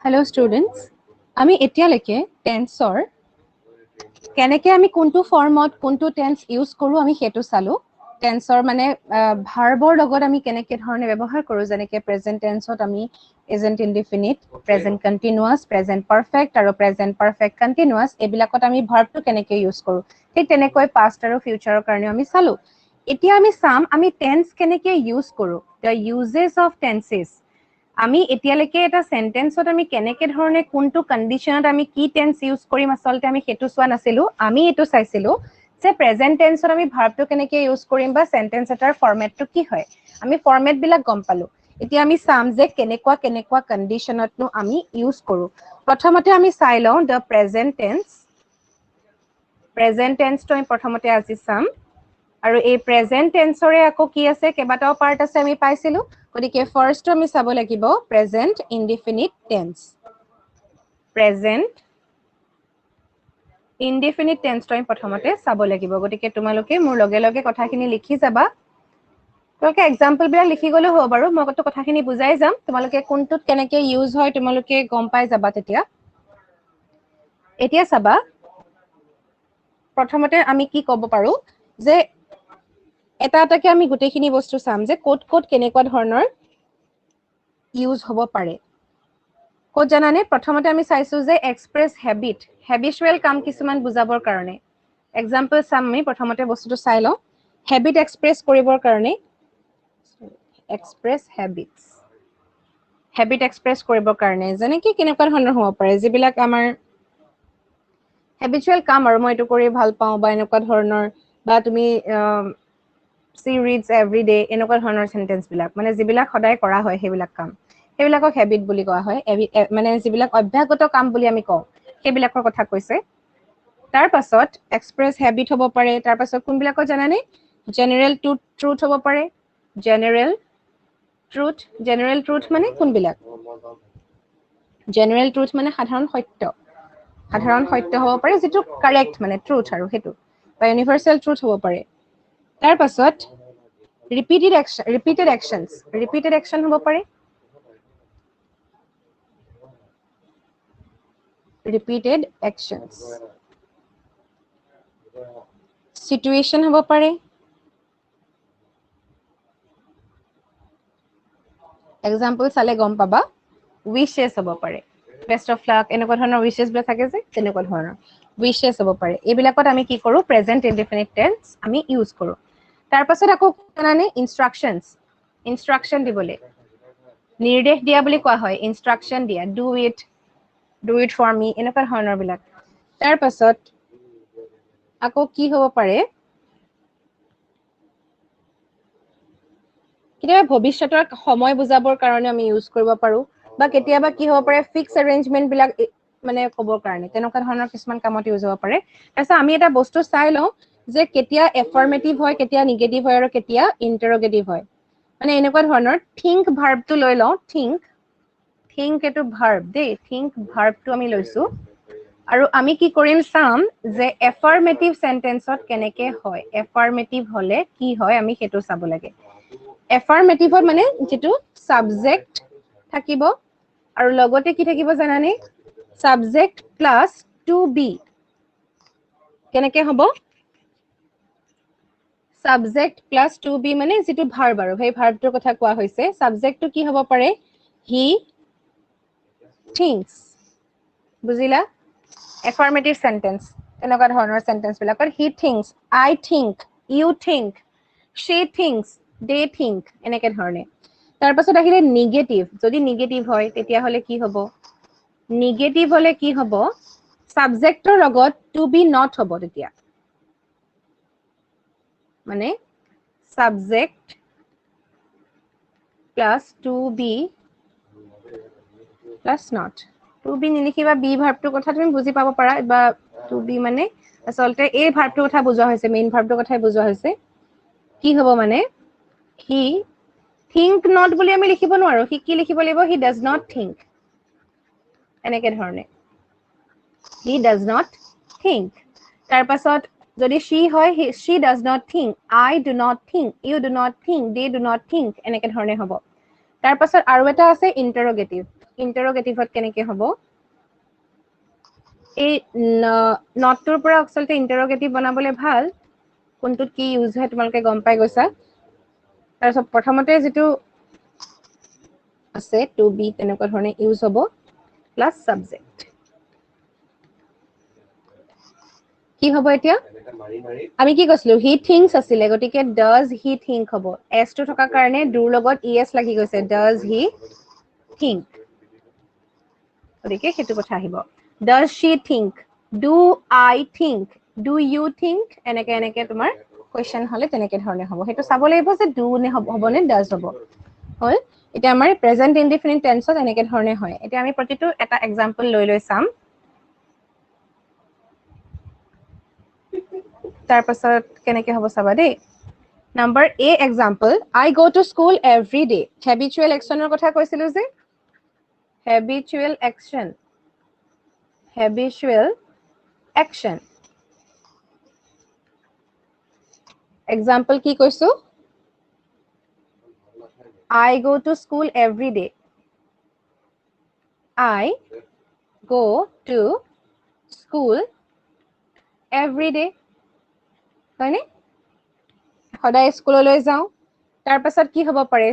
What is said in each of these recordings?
Hello students, আমি এতিয়ালৈকে টেন্সৰ কেনেকৈ আমি কোনটো ফৰ্মত কোনটো টেন্স ইউজ কৰো আমি হেতু চালো টেন্সৰ মানে ভাৰ্বৰ লগত আমি কেনেকৈ ধৰণে ব্যৱহাৰ কৰো যেনেকৈ প্ৰেজেন্ট টেন্সত আমি present indefinite present continuous present perfect আৰু প্ৰেজেন্ট পাৰফেক্ট কন্টিনিউয়াস এবিলাকত আমি ভাৰ্বটো কেনেকৈ ইউজ কৰো ঠিক তেনেকৈ পাষ্ট আৰু ফিউচাৰৰ কাৰণে আমি চালো এতিয়া আমি চাম আমি টেন্স কেনেকৈ ইউজ কৰো দ্য ইউজেছ অফ টেন্সেছ আমি এতিয়ালৈকে এটা সেন্টেন্সত আমি কেনেকে ধৰণে কোনটো কন্ডিশনত আমি কি টেন্স ইউজ কৰিম আসলতে আমি হেতু সোৱা নাছিলো আমি এটো চাইছিলো যে প্ৰেজেন্ট টেন্সত আমি ভাৰ্বটো কেনেকে ইউজ কৰিম বা সেন্টেন্স এটাৰ ফৰমেটটো কি হয় আমি ফৰমেট বিলাক গম পালো এতিয়া আমি চাম যে কেনেকুৱা কন্ডিশনতনো আমি ইউজ কৰো প্ৰথমতে আমি চাই লওঁ দ্য প্ৰেজেন্ট টেন্সটো আমি প্ৰথমতে আজি চাম আৰু এই প্ৰেজেন্ট টেন্সৰে আকৌ কি আছে কেবাটাও পাৰ্ট আছে আমি পাইছিলো গতিকে ফাৰ্স্ট আমি চাব লাগিব present indefinite tense present indefinite টেন্সটো আমি প্ৰথমতে চাব লাগিব গতিকে তোমালোকে মোৰ লগে লগে কথাখিনি লিখি যাবা তোমালোকে এক্সাম্পল বিলাক লিখি গলেও হ'ব বাৰু মই কত কথাখিনি বুজাই যাম তোমালোকে কোনটোত কেনেকে ইউজ হয় তোমালোকে গম পাই যাবা তেতিয়া এতিয়া চাবা প্ৰথমতে আমি কি ক'ব পাৰো যে এটা এটাকে আমি গোটেইখিনি বস্তু চাম যে ক'ত কেনেকুৱা ধৰণৰ ইউজ হ'ব পাৰে ক'ত জানানে প্ৰথমতে আমি চাইছো যে এক্সপ্ৰেছ হেবিচুৱেল কাম কিছুমান বুজাবৰ কাৰণে এক্সাম্পল চাম আমি প্ৰথমতে বস্তুটো চাই লওঁ হেবিট এক্সপ্ৰেছ কৰিবৰ কাৰণে এক্সপ্ৰেছ হেবিট এক্সপ্ৰেছ কৰিবৰ কাৰণে যেনেকৈ কেনেকুৱা ধৰণৰ হ'ব পাৰে যিবিলাক আমাৰ হেবিচুৱেল কাম আৰু মই এইটো কৰি ভাল পাওঁ বা এনেকুৱা ধৰণৰ বা তুমি she reads every day এনেকুৱা ধৰণৰ সেন্টেন্স বিলাক মানে যিবিলাক সদায় কৰা হয় সেইবিলাক কাম সেইবিলাকক হেবিট বুলি কোৱা হয় মানে যিবিলাক অভ্যাসগত কাম বুলি আমি কওঁ সেইবিলাকৰ কথা কৈছে তাৰ পাছত এক্সপ্ৰেছ হেবিট হ'ব পাৰে তাৰ পাছত কোনবিলাকৰ জানানে জেনাৰেল ট্ৰুথ হ'ব পাৰে জেনাৰেল ট্ৰুথ মানে কোনবিলাক জেনাৰেল ট্ৰুথ মানে সাধাৰণ সত্য হ'ব পাৰে যেটো কাৰেক্ট মানে ট্ৰুথ আৰু হেতু বা ইউনিভাৰ্সাল ট্ৰুথ হ'ব পাৰে তাৰ পাছত ৰিপিটেড একচন হ'ব পাৰে ৰিপিটেড একচনছ সিচুৱেশন হ'ব পাৰে এক্সাম্পল চালে গম পাবা উইশেছ হ'ব পাৰে বেষ্ট অফ লাক এনেকুৱা ধৰণৰ উইশেছ বিলাক থাকে যে তেনেকুৱা ধৰণৰ উইশেছ হ'ব পাৰে এইবিলাকত আমি কি কৰো প্ৰেজেন্ট ইনডিফিনিট টেন্স আমি ইউজ কৰো তাৰ পাছত আকৌ জানানে ইনষ্ট্ৰাকচন দিবলৈ নিৰ্দেশ দিয়া বুলি কোৱা হয় ইনষ্ট্ৰাকচন দিয়া ডু ইট ফৰ মি এনেকুৱা ধৰণৰ বিলাক তাৰ পাছত আকৌ কি হ'ব পাৰে কেতিয়াবা ভৱিষ্যতৰ সময় বুজাবৰ কাৰণে আমি ইউজ কৰিব পাৰো বা কেতিয়াবা কি হ'ব পাৰে ফিক্স এৰেঞ্জমেন্ট বিলাক মানে ক'বৰ কাৰণে তেনেকুৱা ধৰণৰ কিছুমান কামত ইউজ হ'ব পাৰে তাৰপিছত আমি এটা বস্তু চাই লওঁ যে কেতিয়া এফাৰ্মেটিভ হয় কেতিয়া নিগেটিভ হয় আৰু কেতিয়া ইন্টাৰোগেটিভ হয় মানে এনেকুৱা ধৰণৰ থিংক ভাৰ্বটো লৈ লওঁ থিংক এইটো ভাৰ্ব দেই থিংক ভাৰ্বটো আমি লৈছো আৰু আমি কি কৰিম চাম যে এফাৰ্মেটিভ সেন্টেন্সত কেনেকে হয় এফাৰ্মেটিভ হলে কি হয় আমি হেতু চাব লাগে এফাৰ্মেটিভত মানে যেটো সাবজেক্ট থাকিব আৰু লগতে কি থাকিব জানানে সাবজেক্ট প্লাস টু বি কেনেকে হ'ব সাবজেক্ট প্লাস টু বি মানে যেটো ভাৰ্ব আৰু সেই ভাৰ্বটোৰ কথা কোৱা হৈছে সাবজেক্টটো কি হ'ব পাৰে হি thinks বুজিলা এফাৰ্মেটিভ সেন্টেন্স এনেকুৱা ধৰণৰ সেন্টেন্স বিলাকৰ হি thinks I think you think she thinks they think এনেকে ধৰণে তাৰ পাছত আহিলে নিগেটিভ যদি নিগেটিভ হয় তেতিয়া হলে কি হ'ব নিগেটিভ হলে কি হ'ব সাবজেক্টৰ লগত টু বি নট হ'ব তেতিয়া মানে subject plus to be plus not to be নিলিখিবা বি ভাৰ্বটোৰ কথা তুমি বুজি পাব পাৰা বা টু বি মানে আসলতে এই ভাৰ্বটোৰ কথা বুজোৱা হৈছে মেইন ভাৰ্বটোৰ কথাই বুজোৱা হৈছে কি হ'ব মানে হি think not বুলি আমি লিখিব নোৱাৰো হি কি লিখিব লাগিব হি does not think এনেকে ধৰণে he does not think তাৰ পাছত যদি she হয় she does not think I do not think you do not think they do not think এনেকে ধৰণে হ'ব তাৰ পাছত আৰু এটা আছে ইন্টাৰোগেটিভ ইন্টাৰোগেটিভত কেনেকে হ'ব এই নটটোৰ পৰা আচলতে ইন্টাৰোগেটিভ বনাবলে ভাল কোনটোত কি ইউজ হয় তোমালোকে গম পাই গৈছা তাৰপিছত প্ৰথমতে যেটো আছে টু বি তেনেকুৱা ধৰণে ইউজ হ'ব প্লাস সাবজেক্ট কি হ'ব এতিয়া আমি কি কৈছিলো হি থিংকস আছিলে গটিকে ডাজ হি থিংক হ'ব এস টো থকা কাৰণে ডুৰ লগত ইএস লাগি গৈছে ডাজ হি থিংক গটিকে হেতু কথা আহিব does she think do I think do you think এনেকে এনেকে তোমাৰ কোৱেশ্চন হলে তেনেকে ধৰণে হ'ব হেতু চাব লাগিব যে ডু নে হ'ব নে ডাজ হ'ব হল এটা আমাৰ প্ৰেজেন্ট ইনডিফিনিট টেন্সত এনেকে ধৰণে হয় এটা আমি প্ৰতিটো এটা এক্সাম্পল লৈ চাম তাৰ পাছত কেনেকে হ'ব চাবা দেই number A example I go to school every day habitual একচনৰ কথা কৈছিলো যে habitual action example কি কৈছো I go to school every day I go to school every day হয়নে সদায় স্কুললৈ যাও তাৰ পাছত কি হ'ব পাৰে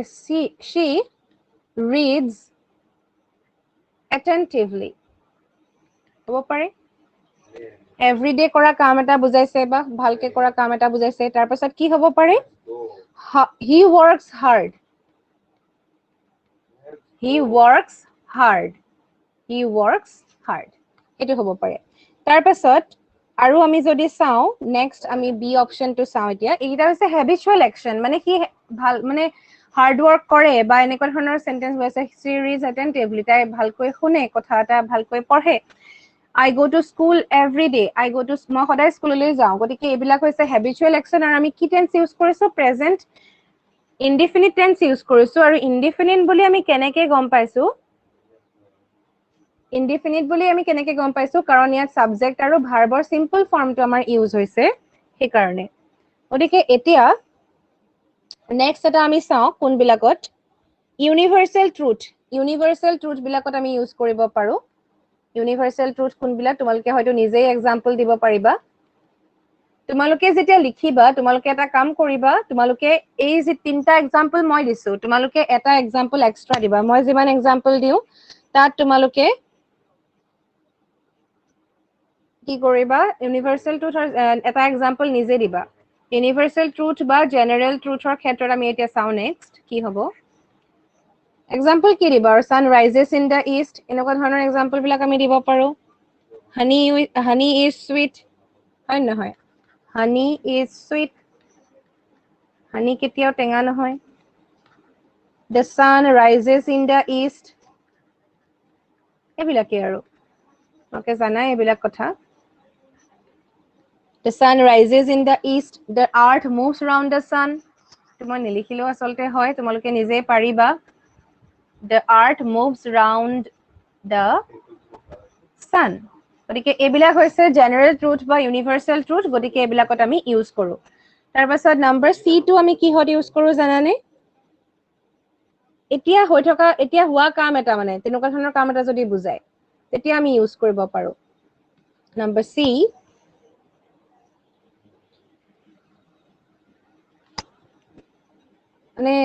she reads attentively হ'ব পাৰে everyday কৰা কাম এটা বুজাইছে বা ভালকে কৰা কাম এটা বুজাইছে তাৰ পাছত কি হ'ব পাৰে he works hard এটো হ'ব পাৰে তাৰ পাছত আৰু আমি যদি চাও নেক্সট আমি বি অপশনটো চাও এতিয়া এইটা হৈছে habitual action মানে কি ভাল মানে হার্ড ওয়ার্ক কৰে বা এনেকুৱা ধৰণৰ সেন্টেন্স হৈছে she reads attentively তাই ভালকৈ শুনে কথা এটা ভালকৈ পঢ়ে I go to school every day I go to মই সদায় স্কুললৈ যাও গতিকে এইবিলাক হৈছে habitual action আৰু আমি কি টেন্স ইউজ কৰিছো প্ৰেজেন্ট ইনডিফিনিট টেন্স ইউজ কৰিছো আৰু ইনডিফিনিট বুলি আমি কেনেকৈ গম পাইছো ইনডিফিনিট বুলি আমি কেনেকৈ গম পাইছো কাৰণ ইয়াত সাবজেক্ট আৰু ভাৰ্বৰ সিম্পল ফৰ্মটো আমাৰ ইউজ হৈছে সেই কাৰণে গতিকে এতিয়া নেক্সট এটা আমি চাও কোন বিলাকত ইউনিভাৰ্সাল ট্ৰুথ বিলাকত আমি ইউজ কৰিব পাৰো ইউনিভাৰ্সাল ট্ৰুথ কোন বিলাক তোমালোকে হয়তো নিজেই এক্সাম্পল দিব পাৰিবা তোমালোকে যেতিয়া লিখিবা তোমালোকে এটা কাম কৰিবা তোমালোকে এই যে তিনটা এক্সাম্পল মই দিছো তোমালোকে এটা এক্সাম্পল এক্সট্ৰা দিবা মই যিমান এক্সাম্পল দিও তাত তোমালোকে কি কৰিবা ইউনিভাৰ্সাল ট্ৰুথৰ এটা এক্সাম্পল নিজে দিবা ইউনিভাৰ্সাল ট্ৰুথ বা জেনাৰেল ট্ৰুথৰ ক্ষেত্ৰত আমি এতিয়া চাও নেক্সট কি হ'ব এক্সাম্পল কি দিবা sun rises in the east এনেকুৱা ধৰণৰ এক্সাম্পল বিলাক আমি দিব পাৰো honey is sweet হয় নহয় honey is sweet honey কেতিয়াও টেঙা নহয় the sun rises in the east এবিলাকে আৰু ওকে জানাই এবিলাক কথা the sun rises in the east the earth moves around the sun তোমাৰ নিলিখিলো আসলতে হয় তোমালোকে নিজে পাৰিবা the earth moves around the sun গতিকে এবিলাক হৈছে জেনাৰেল ট্ৰুথ বা ইউনিভাৰ্সাল ট্ৰুথ গতিকে এবিলাকত আমি ইউজ কৰো তাৰ পাছত নাম্বাৰ সি টো আমি কিহত ইউজ কৰো জানানে এতিয়া হৈ থকা এতিয়া হোৱা কাম এটা মানে তেনেকুৱা ধৰণৰ কাম এটা যদি বুজায় তেতিয়া আমি ইউজ কৰিব পাৰো নাম্বাৰ সি মানে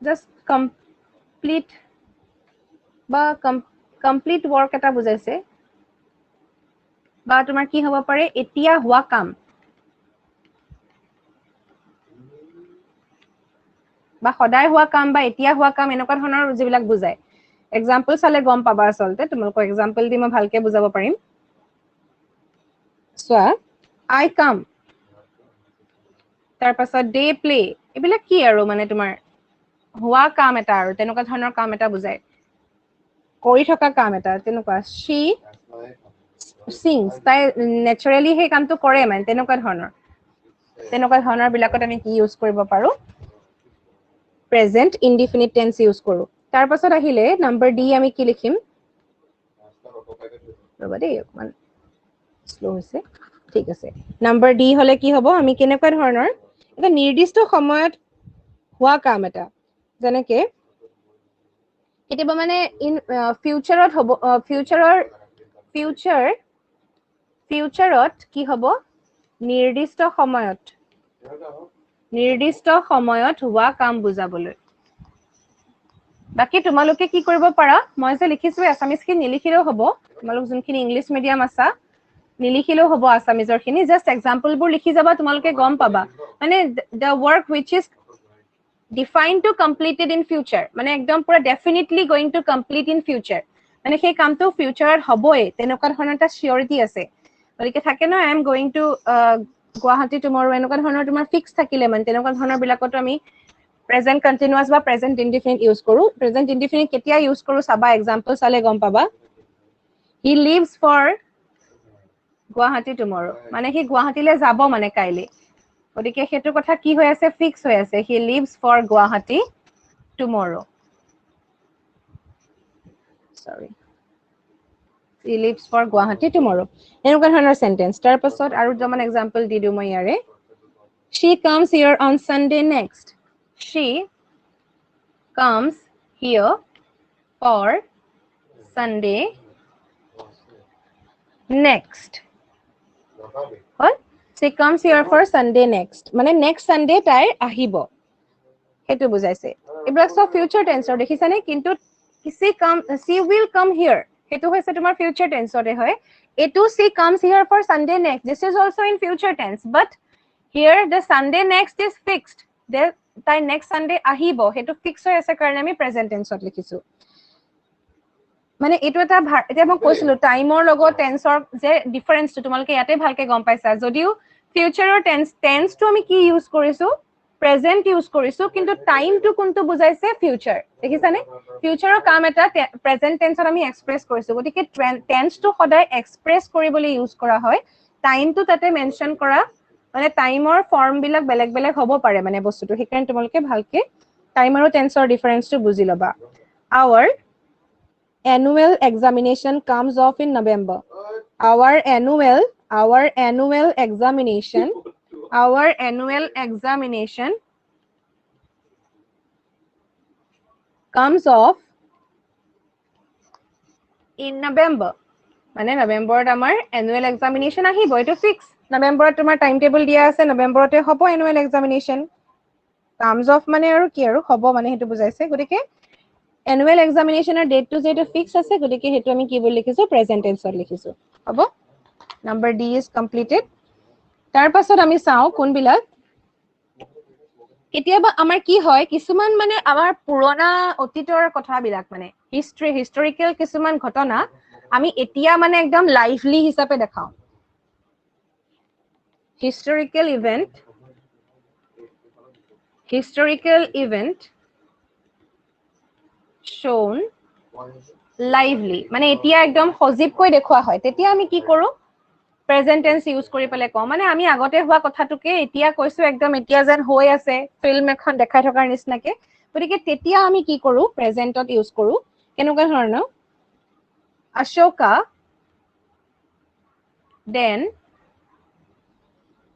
জাস্ট কমপ্লিট বা কমপ্লিট ওয়াৰ্ক এটা বুজাইছে বা তোমাৰ কি হ'ব পাৰে এতিয়া হোৱা কাম বা সদায় হোৱা কাম বা এতিয়া হোৱা কাম এনেকুৱা ধৰণৰ যিবিলাক বুজায় এক্সাম্পল চালে গম পাবা আসলতে তোমালোকক এক্সাম্পল দি মই ভালকে বুজাব পাৰিম সোৱা I come তাৰ পাছত they play এবিলাক কি আৰু মানে তোমাৰ হোৱা কাম এটা আৰু তেনেকুৱা ধৰণৰ কাম এটা বুজায় কৰি থকা কাম এটা তেনেকুৱা she sings তাই নেচাৰেলি সেই কামটো কৰে মানে তেনেকুৱা ধৰণৰ বিলাকত আমি কি ইউজ কৰিব পাৰো প্ৰেজেন্ট ইনডিফিনিট টেন্স ইউজ কৰো তাৰ পাছত আহিলে নাম্বাৰ ডি আমি কি লিখিম ৰবা দেই অকমান স্লো হৈছে ঠিক আছে নাম্বাৰ ডি হলে কি হ'ব আমি কেনেকুৱা ধৰণৰ এটা নিৰ্দিষ্ট সময়ত হোৱা কাম এটা যেনেকে কেতিয়াবা মানে ইন ফিউচাৰত হ'ব ফিউচাৰত কি হ'ব নিৰ্দিষ্ট সময়ত হোৱা কাম বুজাবলৈ বাকি তোমালোকে কি কৰিব পাৰা মই যে লিখিছো আসামিজ খিনি নিলিখিলেও হ'ব তোমালোক যোনখিনি ইংলিশ মিডিয়াম আছা নিলিখিলেও হ'ব আসামিজৰ খিনি জাস্ট এক্সাম্পল বোৰ লিখি যাবা তোমালোকে গম পাবা মানে the work which is defined to completed in future মানে একদম পুৰা definitely going to complete in future মানে সেই কামটো ফিউচাৰত হ'বই তেনেকুৱা ধৰণৰ এটা সিউৰিটি আছে গতিকে থাকে ন I am going to Guwahati tomorrow এনেকুৱা ধৰণৰ তোমাৰ ফিক্স থাকিলে মানে তেনেকুৱা ধৰণৰ বিলাকতো আমি present continuous বা present indefinite use কৰো present indefinite কেতিয়া use কৰো চাবা এক্সাম্পল চালে গম পাবা he leaves for Guwahati tomorrow মানে he গুৱাহাটীলৈ যাব মানে কাইলে গতিকে হেতু কথা কি হৈ আছে ফিক্স হৈ আছে he leaves for Guwahati tomorrow sorry he leaves for Guwahati tomorrow এনেকুৱা ধৰণৰ সেন্টেন্স তাৰ পাছত আৰু দুটামান এক্সাম্পল দি দিও মই ইয়াৰে she comes here on Sunday next she comes here for Sunday next what she comes here for Sunday next মানে next Sunday তাই আহিব হেতু বুজাইছে এইবিলাক সব ফিউচাৰ টেন্সৰ দেখিছানে কিন্তু she will come here হেতু হৈছে তোমাৰ ফিউচাৰ টেন্সৰে হয় এটো she comes here for Sunday next this is also in future tense but here the Sunday next is fixed তাই next Sunday আহিব হেতু ফিক্স হৈ আছে কাৰণে আমি প্ৰেজেন্ট টেন্সত লিখিছো মানে এটো এটা এতিয়া মই কৈছিলো টাইমৰ লগত টেন্সৰ যে ডিফাৰেন্সটো তোমালোকে ইয়াতে ভালকে গম পাইছা যদিও ফিউচাৰৰ টেন্সটো আমি কি ইউজ কৰিছো প্ৰেজেন্ট ইউজ কৰিছো কিন্তু টাইমটো কোনটো বুজাইছে ফিউচাৰ দেখিছানে ফিউচাৰৰ কাম এটা প্ৰেজেন্ট টেন্সত আমি এক্সপ্ৰেছ কৰিছো গতিকে টেন্সটো সদায় এক্সপ্ৰেছ কৰিবলৈ ইউজ কৰা হয় টাইমটো তাতে মেনশন কৰা মানে টাইমৰ ফৰ্ম বিলাক বেলেগ বেলেগ হ'ব পাৰে মানে বস্তুটো সেইকাৰণে তোমালোকে ভালকে টাইম আৰু টেন্সৰ ডিফাৰেন্সটো বুজি ল'বা our annual examination comes off in November our annual examination comes off in November মানে নৱেম্বৰত আমাৰ annual examination আহিব এটো ফিক্স নৱেম্বৰত তোমাৰ টাইম টেবল দিয়া আছে নৱেম্বৰতে হ'ব annual examination comes off মানে আৰু কি আৰু হ'ব মানে হেতু বুজাইছে গতিকে annual examination date to যেটো ফিক্স আছে গতিকে হেতু আমি কি বুলি লিখিছো প্ৰেজেন্ট টেন্সত লিখিছো হ'ব নাম্বাৰ ডি ইজ কমপ্লিটেড তাৰ পাছত আমি চাও কোনবিলাক কেতিয়াবা আমাৰ কি হয় কিছুমান মানে আমাৰ পুৰণা অতীতৰ কথাবিলাক মানে হিষ্টৰিকেল কিছুমান ঘটনা আমি এতিয়া মানে একদম লাইভলি হিচাপে দেখাও historical event shown lively মানে এতিয়া একদম সজীৱকৈ দেখুৱা হয় তেতিয়া আমি কি কৰো প্ৰেজেন্ট টেন্স ইউজ কৰি পেলে কম মানে আমি আগতে হোৱা কথাটোকে এতিয়া কৈছো একদম এতিয়া যেন হৈ আছে ফিল্ম এখন দেখাই থকাৰ নিচিনাকে গতিকে তেতিয়া আমি কি কৰো প্ৰেজেন্টত ইউজ কৰো কেনেকুৱা ধৰণৰ Ashoka then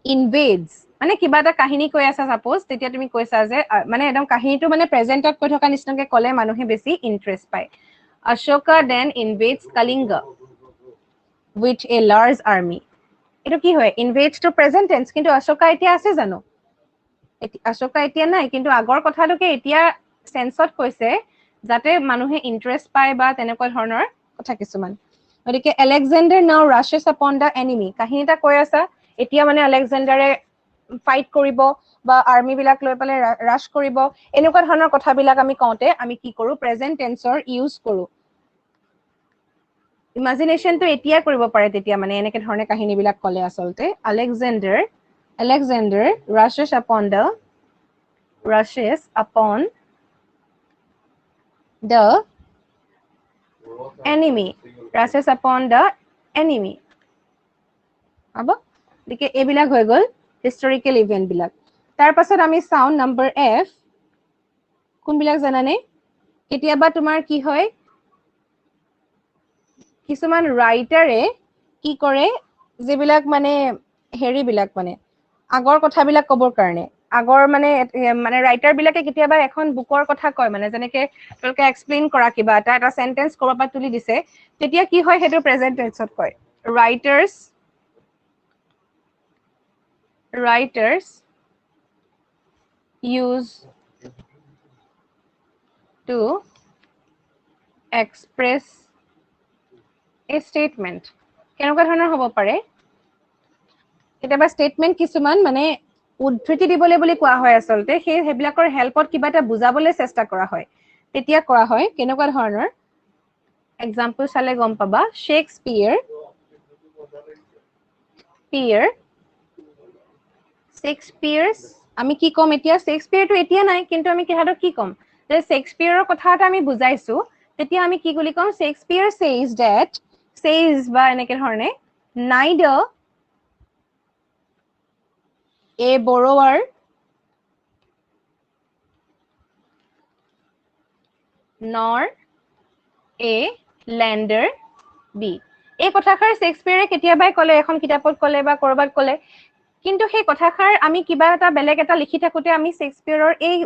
invades মানে কিবা এটা কাহিনী কৈ আছে সাপোজ তেতিয়া তুমি কৈছা যে মানে একদম কাহিনীটো মানে প্ৰেজেন্টত কৈ থকা নিচিনাকে কলে মানুহে বেছি ইন্টাৰেষ্ট পায় Ashoka then invades Kalinga with a large army এটো কি হয় invades to present tense কিন্তু Ashoka এতিয়া আছে জানো Ashoka এতিয়া নাই কিন্তু আগৰ কথাটোকে এতিয়া সেন্সত কৈছে যাতে মানুহে ইন্টাৰেষ্ট পায় বা তেনেকুৱা ধৰণৰ কথা কিছুমান গতিকে Alexander now rushes upon the enemy কাহিনীটা কৈ আছে এতিয়া মানে আলেকজাণ্ডাৰে ফাইট কৰিব বা আৰ্মি বিলাক লৈ পেলে ৰাশ কৰিব এনেকুৱা ধৰণৰ কথাবিলাক আমি কওঁতে আমি কি কৰো প্ৰেজেন্ট টেন্সৰ ইউজ কৰো ইমাজিনেশনটো এতিয়া কৰিব পাৰে তেতিয়া মানে এনেকে ধৰণে কাহিনীবিলাক কলে আসলতে Alexander rushes upon the enemy আবা দেখে এবিলাক হৈ গল হিষ্টৰিকেল ইভেন্ট বিলাক তাৰ পাছত আমি চাও নম্বৰ এফ কোনবিলাক জানানে কেতিয়াবা তোমাৰ কি হয় কিছুমান ৰাইটাৰে কি কৰে যেবিলাক মানে হেৰি বিলাক মানে আগৰ কথাবিলাক কবৰ কাৰণে আগৰ মানে ৰাইটাৰ বিলাকে কেতিয়াবা এখন বুকৰ কথা কয় মানে যেনেকে তেওঁলোকে এক্সপ্লেইন কৰা কিবা এটা সেন্টেন্স কৰবাৰ পৰা তুলি দিছে তেতিয়া কি হয় সেইটো প্ৰেজেন্ট টেন্সত কয় writers use to express a statement কেনেকুৱা ধৰণৰ হ'ব পাৰে কেতিয়াবা স্টেটমেন্ট কিছুমান মানে উদ্ধৃতি দিবলৈ বুলি কোৱা হয় আসলতে সেইবিলাকৰ হেল্পত কিবা এটা বুজাবলৈ চেষ্টা কৰা হয় তেতিয়া কৰা হয় কেনেকুৱা ধৰণৰ এক্সাম্পল চালে গম পাবা শেক্সপিয়াৰছ আমি কি কম এতিয়া শেক্সপিয়াৰটো এতিয়া নাই কিন্তু আমি কিহাটো কি কম যে শেক্সপিয়াৰৰ কথা এটা আমি বুজাইছো তেতিয়া আমি কি বুলি কম শেক্সপিয়াৰ says বা এনেকে ধৰণে neither a borrower nor a lender be এই কথাষাৰ শেক্সপিয়াৰে কেতিয়াবাই ক'লে এখন কিতাপত ক'লে বা কৰবাত ক'লে কিন্তু সেই কথাষাৰ আমি কিবা এটা বেলেগ এটা লিখি থাকোতে আমি শেক্সপিয়াৰৰ এই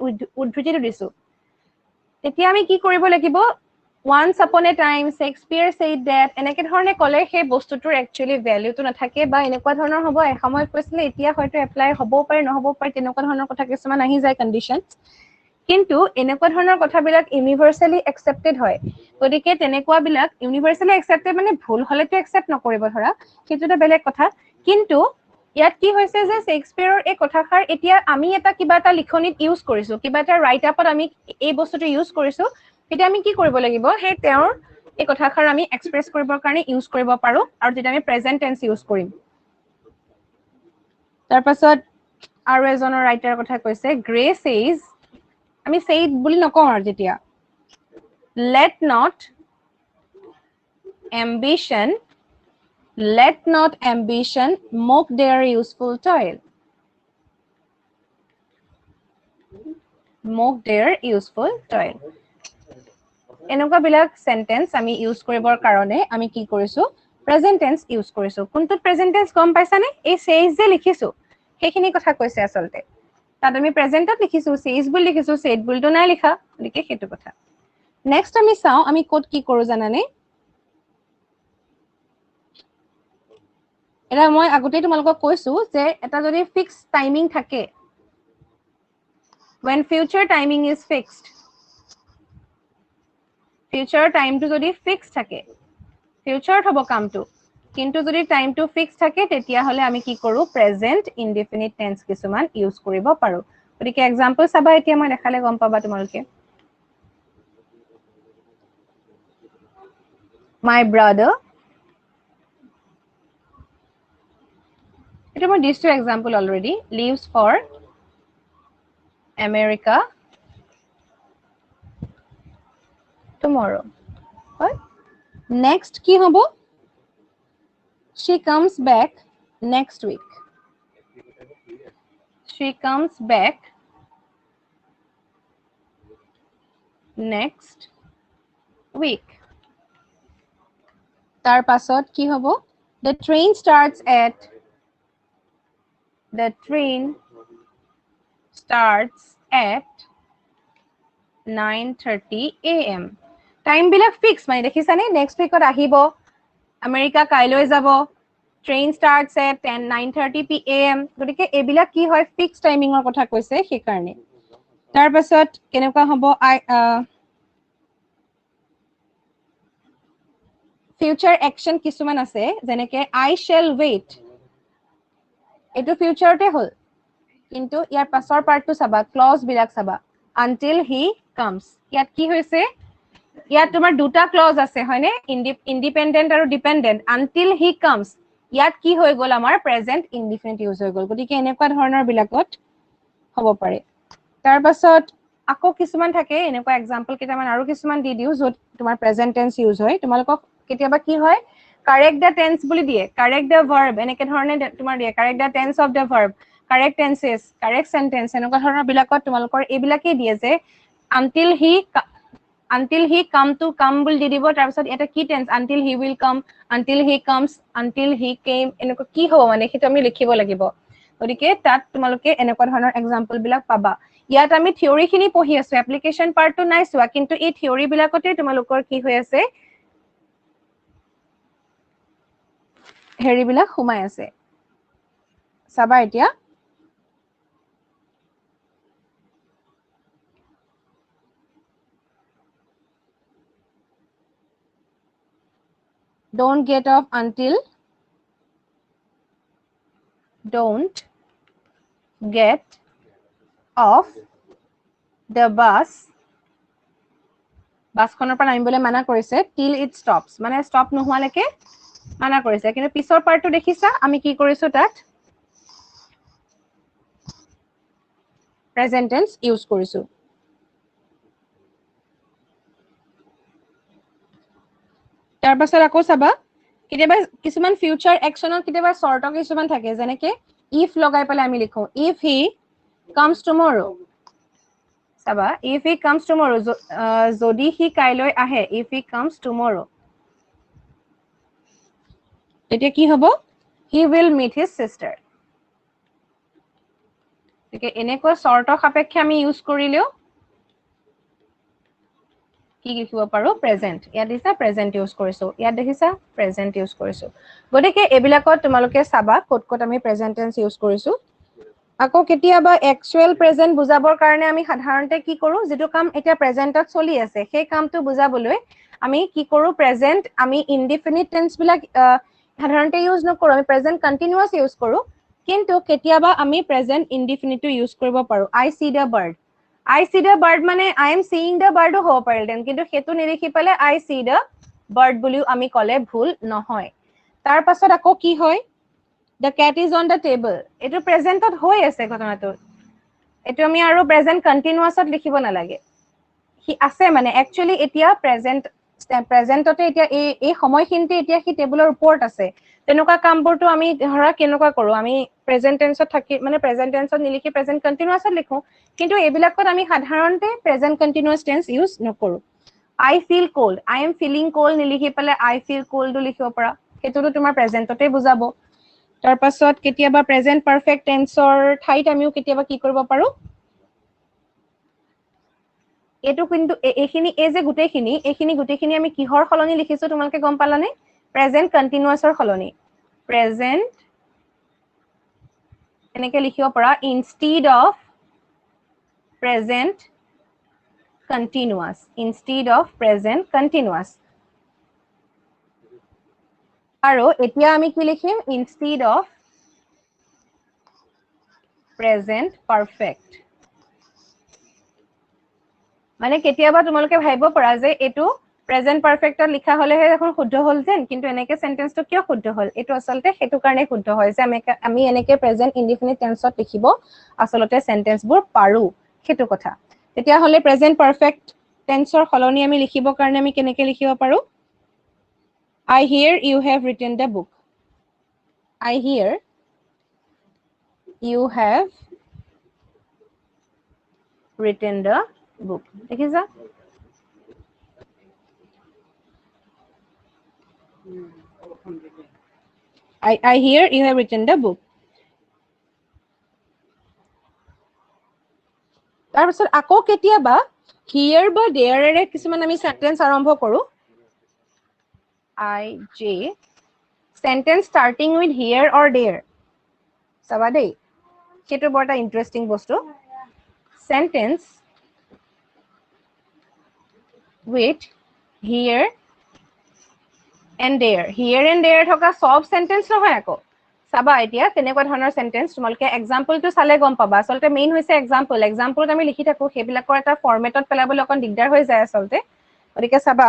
উদ্ধৃতিটো দিছো তেতিয়া আমি কি কৰিব লাগিব once upon a time Shakespeare said that এনেকে ধৰণে ক'লে সেই বস্তুটোৰ একচুয়ালি ভ্যালুটো নাথাকে বা এনেকুৱা ধৰণৰ হ'ব এসময়ত কৈছিলে এতিয়া হয়তো এপ্লাই হ'বও পাৰে নহ'বও পাৰে তেনেকুৱা ধৰণৰ কথা কিছুমান আহি যায় কন্ডিশনছ কিন্তু এনেকুৱা ধৰণৰ কথাবিলাক ইউনিভাৰ্সালি একসেপ্টেড হয় গতিকে তেনেকুৱা বিলাক ইউনিভাৰ্সালি একসেপ্টেড মানে ভুল হলেতো একসেপ্ট নকৰিব ধৰা সেইটোটা বেলেগ কথা কিন্তু ইয়াত কি হৈছে যে শেক্সপিয়াৰৰ এই কথাষাৰ এতিয়া আমি এটা কিবা এটা লিখনিত ইউজ কৰিছো কিবা এটা ৰাইট আপত আমি এই বস্তুটো ইউজ কৰিছো তেতিয়া আমি কি কৰিব লাগিব সেই তেওঁৰ এই কথাষাৰ আমি এক্সপ্ৰেছ কৰিবৰ কাৰণে ইউজ কৰিব পাৰো আৰু তেতিয়া আমি প্ৰেজেন্ট টেন্স ইউজ কৰিম তাৰ পাছত আৰু এজনৰ ৰাইটাৰৰ কথা কৈছে গ্ৰে সেজ আমি said বুলি নকওঁ আৰু যেতিয়া let not ambition mock their useful toil এনেকুৱা বিলাক সেন্টেন্স আমি ইউজ কৰিবৰ কাৰণে আমি কি কৰিছো প্ৰেজেন্ট টেন্স ইউজ কৰিছো কোনটো প্ৰেজেন্ট টেন্স গম পাইছানে এই says যে লিখিছো সেইখিনি কথা কৈছে আসলতে তাত আমি প্ৰেজেন্টত লিখিছো says বুলি লিখিছো said বুলিটো নাই লিখা গতিকে সেইটো কথা নেক্সট আমি চাও আমি কোড কি কৰো জানানে এৰা মই আগতে তোমালোকক কৈছো যে এটা যদি ফিক্স টাইমিং থাকে when future timing is fixed future time to যদি ফিক্স থাকে future হ'ব কামটো কিন্তু যদি টাইম টু ফিক্স থাকে তেতিয়া হলে আমি কি কৰো প্ৰেজেন্ট ইনডিফিনিট টেন্স কিছুমান ইউজ কৰিব পাৰো গতিকে এক্সাম্পল চাবা এতিয়া মই দেখালে গম পাবা তোমালোকে my brother এটা মই দিছো example already leaves for America tomorrow হয় next কি হ'ব she comes back next week তাৰ পাছত কি হ'ব the train starts at 9:30 a.m. Time বিলাক ফিক্স মানে দেখিছানে নেক্সট উইকত আহিব আমেৰিকা কাইলৈ যাব ট্ৰেইন starts at 9:30 p.m. গতিকে এইবিলাক কি হয় ফিক্স টাইমিংৰ কথা কৈছে সেই কাৰণে তাৰ পাছত কেনেকুৱা হ'ব ফিউচাৰ অ্যাকশন কিছুমান আছে যেনেকে I shall wait এটো ফিউচাৰতে হল কিন্তু ইয়াৰ পাছৰ পাৰ্টটো চাবা ক্লজ বিলাক চাবা until he comes ইয়াত কি হৈছে ইয়াত তোমাৰ দুটা ক্লজ আছে হয়নে ইন্ডিপেন্ডেন্ট আৰু ডিপেন্ডেন্ট until he comes ইয়াত কি হৈ গল আমাৰ প্ৰেজেন্ট ইনডিফিনিট ইউজ হৈ গল গতিকে এনেকুৱা ধৰণৰ বিলাকত হ'ব পাৰে তাৰ পাছত আকৌ কিছুমান থাকে এনেকুৱা এক্সাম্পল কেইটামান আৰু কিছুমান দি দিও যত তোমাৰ প্ৰেজেন্ট টেন্স ইউজ হয় তোমালোকক কেতিয়াবা কি হয় correct the tense বুলি দিয়ে correct the verb এনেকে ধৰণে তোমাৰ দিয়ে correct the tense of the verb correct tenses correct sentence এনেকুৱা ধৰণৰ বিলাকত তোমালোকৰ এইবিলাকে দিয়ে যে until he come to come বুলি দি দিব তাৰ পিছত এটা কি tense until he will come until he comes until he came এনেকুৱা কি হ'ব মানে সেইটো আমি লিখিব লাগিব গতিকে তাত তোমালোকে এনেকুৱা ধৰণৰ এক্সাম্পল বিলাক পাবা ইয়াত আমি থিওৰি খিনি পঢ়ি আছো এপ্লিকেশন পাৰ্টটো নাই চোৱা কিন্তু এই থিওৰি বিলাকতে তোমালোকৰ কি হৈ আছে হেৰি বিলাক সোমাই আছে চাবা এতিয়া don't get off until don't get off the bus বাসখনৰ পৰা নামিবলৈ মানা কৰিছে till it stops মানে stop নোহোৱালৈকে মানা কৰিছে কিন্তু পিছৰ পাৰ্টটো দেখিছা আমি কি কৰিছো তাত present tense ইউজ কৰিছো তাৰ পাছত আকৌ চাবা কিবা কিছুমান ফিউচাৰ একচনৰ কিবা শৰ্ট কিছুমান থাকে যেনেকে if লগাই পেলাই আমি লিখো if he comes tomorrow চাবা if he comes tomorrow যদি হি কাইলৈ আহে if he comes tomorrow তেতিয়া কি হ'ব he will meet his sister ঠিক এনেকুৱা শৰ্ট সাপেক্ষে আমি ইউজ কৰিলেও কি লিখিব পাৰো প্ৰেজেন্ট ইয়াত দিছা প্ৰেজেন্ট ইউজ কৰিছো ইয়াত দেখিছা প্ৰেজেন্ট ইউজ কৰিছো গতিকে এবিলাকত তোমালোকে চাবা ক'ত আমি প্ৰেজেন্ট টেন্স ইউজ কৰিছো আকৌ কেতিয়াবা একচুৱেল প্ৰেজেন্ট বুজাবৰ কাৰণে আমি সাধাৰণতে কি কৰো যেটো কাম এতিয়া প্ৰেজেন্টত চলি আছে সেই কামটো বুজাবলৈ আমি কি কৰো প্ৰেজেন্ট আমি ইনডিফিনিট টেন্স বিলাক সাধাৰণতে ইউজ নকৰো আমি প্ৰেজেন্ট কন্টিনিউয়াস ইউজ কৰো কিন্তু কেতিয়াবা আমি প্ৰেজেন্ট ইনডিফিনিটটো ইউজ কৰিব পাৰো I see the bird I see the bird মানে I am seeing the bird হ'ব পাৰিলেন কিন্তু হেতু নিলিখি পালে I see the bird বুলিও আমি কলে ভুল নহয় তাৰ পাছত আকৌ কি হয় the cat is on the table এটো প্ৰেজেন্টত হৈ আছে ঘটনাটো এটো আমি আৰু প্ৰেজেন্ট কন্টিনিউয়াসত লিখিব নালাগে হি আছে মানে একচুয়ালি এতিয়া প্ৰেজেন্টতে এতিয়া এই সময়খিনতে এতিয়া হি টেবুলৰ ওপৰত আছে তেনেকুৱা কামবোৰটো আমি ধৰা কেনেকুৱা কৰো আমি প্ৰেজেন্ট টেন্সত থাকি মানে প্ৰেজেন্ট টেন্সত নিলিখি প্ৰেজেন্ট কন্টিনিউয়াসত লিখো কিন্তু এবিলাকত আমি সাধাৰণতে প্ৰেজেন্ট কন্টিনিউয়াস টেন্স ইউজ নকৰো I feel cold I am feeling cold নিলিখি পালে I feel cold ও লিখিব পাৰা হেতুটো তোমাৰ প্ৰেজেন্টতে বুজাব তাৰ পাছত কেতিয়াবা প্ৰেজেন্ট পাৰফেক্ট টেন্সৰ ঠাইত আমিও কেতিয়াবা কি কৰিব পাৰো এটো কিন্তু এইখিনি এই যে গুটেখিনি আমি কিহৰ খলনি লিখিছো তোমালকে গম পালানে প্ৰেজেন্ট কন্টিনিউয়াসৰ খলনি প্ৰেজেন্ট এনেকে লিখিব পাৰা instead of present continuous আৰু এতিয়া আমি কি লিখিম instead of present perfect মানে কেতিয়াবা তোমালোকে ভাবিব পাৰা যে এটো প্ৰেজেন্ট পারফেক্টত লিখা হলেহে এখন শুদ্ধ হল যেন কিন্তু এনেকে সেন্টেন্সটো কিয় শুদ্ধ হল এটো আসলতে হেতু কাৰণে শুদ্ধ হয় যে আমি এনেকে প্ৰেজেন্ট ইনডিফিনিট টেন্সত লিখিব আসলতে সেন্টেন্সবোৰ পাৰো হেতু কথা তেতিয়া হলে প্ৰেজেন্ট পাৰফেক্ট টেন্সৰ খলনি আমি লিখিবৰ কাৰণে আমি কেনেকে লিখিব পাৰো I hear you have written the book I hear you have written the book দেখিছা I hear you have written the book তাৰ পিছত আকৌ কেতিয়াবা here বা there এৰে কিছুমান আমি সেন্টেন্স আৰম্ভ কৰো I J sentence starting with here or there চাবা দেই হেতু বড়টা ইন্টারেস্টিং বস্তু sentence with here and there থকা সব সেন্টেন্স নহয় আকৌ চাবা এতিয়া তেনেকুৱা ধৰণৰ সেন্টেন্স তোমালকে এক্সাম্পলটো চালে গম পাবা আসলতে মেইন হৈছে এক্সাম্পলত আমি লিখি থাকো হেবিলাকৰ এটা ফৰমেটত পেলাবলৈ অকন দিগদাৰ হৈ যায় আসলতে গতিকে চাবা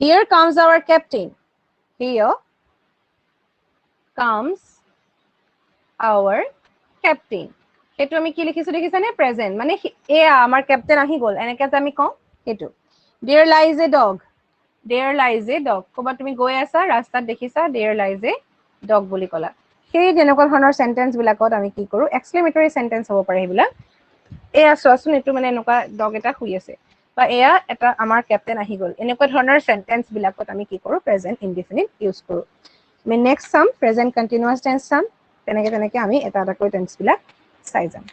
here comes our captain here comes our captain হেতু আমি কি লিখিছো দেখিছানে প্ৰেজেন্ট মানে এয়া আমাৰ ক্যাপ্টেন আহি গল এনেকে যে আমি কওঁ হেতু there lies a dog কবা তুমি গৈ আছা ৰাস্তাত দেখিছা there lies a dog বুলি কলা সেই যেনেকুৱা ধৰণৰ সেন্টেন্স বিলাকত আমি কি কৰো এক্সক্লেমেটৰী সেন্টেন্স হ'ব পাৰে হেবিলা এয়া চোৱাচোন এটো মানে এনেকুৱা ডগ এটা শুই আছে বা এয়া এটা আমাৰ ক্যাপ্টেন আহি গল এনেকুৱা ধৰণৰ সেন্টেন্স বিলাকত আমি কি কৰো প্ৰেজেন্ট ইনডিফিনিট ইউজ কৰো আমি নেক্সট সাম প্ৰেজেন্ট কন্টিনিউয়াস টেন্স সাম তেনেকে আমি এটা এটাকৈ টেন্স বিলাক চাই যাম